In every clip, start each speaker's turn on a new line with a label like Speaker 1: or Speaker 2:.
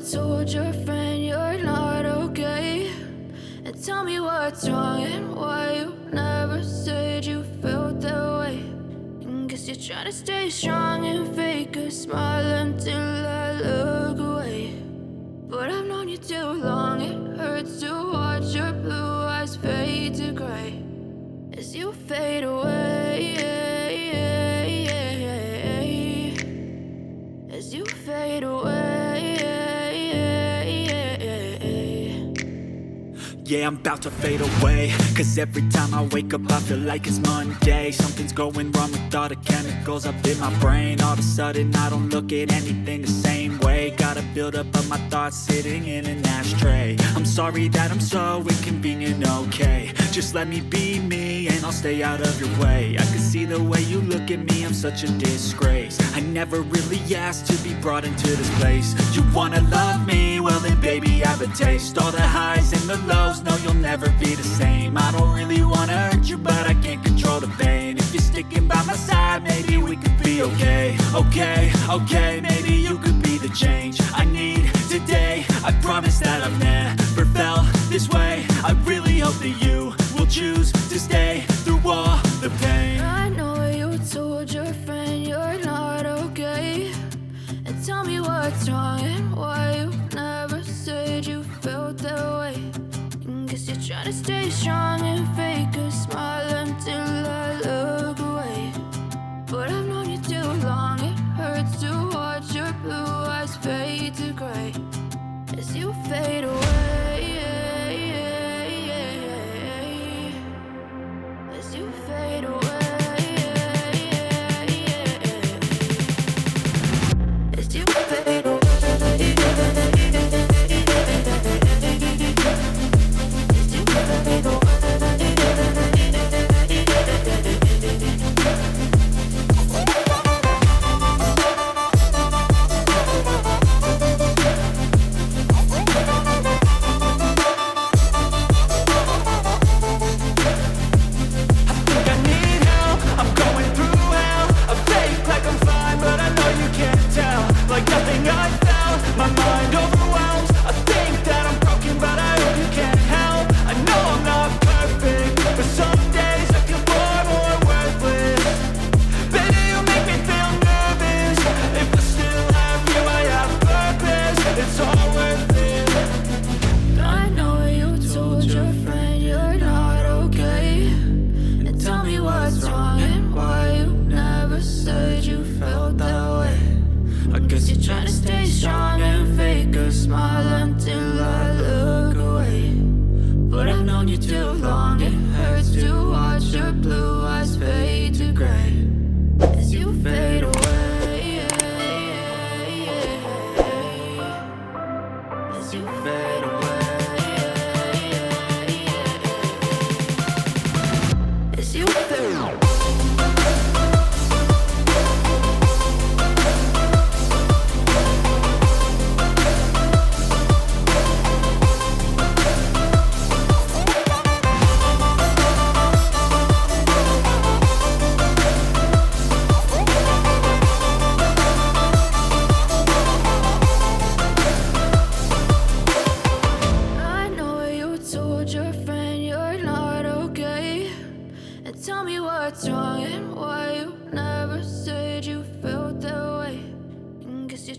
Speaker 1: told your friend you're not okay? And tell me what's wrong and why you never said you felt that way. And guess you're trying to stay strong and fake a smile until I look away. But I've known you too long, it hurts to watch your blue eyes fade to gray as you fade away, as you fade away.
Speaker 2: Yeah, I'm about to fade away, cause every time I wake up I feel like it's Monday. Something's going wrong with all the chemicals up in my brain. All of a sudden I don't look at anything the same way. Gotta build up of my thoughts sitting in an ashtray. I'm sorry that I'm so inconvenient, okay? Just let me be me and I'll stay out of your way. I can see the way you look at me, I'm such a disgrace. I never really asked to be brought into this place. You wanna love me? Well then baby, have a taste. All the highs and the lows, no, you'll never be the same. I don't really wanna hurt you, but I can't control the pain. If you're sticking by my side, maybe we could be okay. Okay, maybe you could be the change I need today. I promise that I've never felt this way. I really hope that you will choose to stay through all the pain.
Speaker 1: I know you told your friend you're not okay. And tell me what's wrong and why you never said you felt that way. And guess you're trying to stay strong and fake a smile until I look away. But I've known you too long, it hurts to watch your blue eyes fade to gray as you fade away, as you fade away. As you fade away.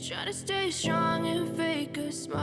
Speaker 1: Trying to stay strong and fake a smile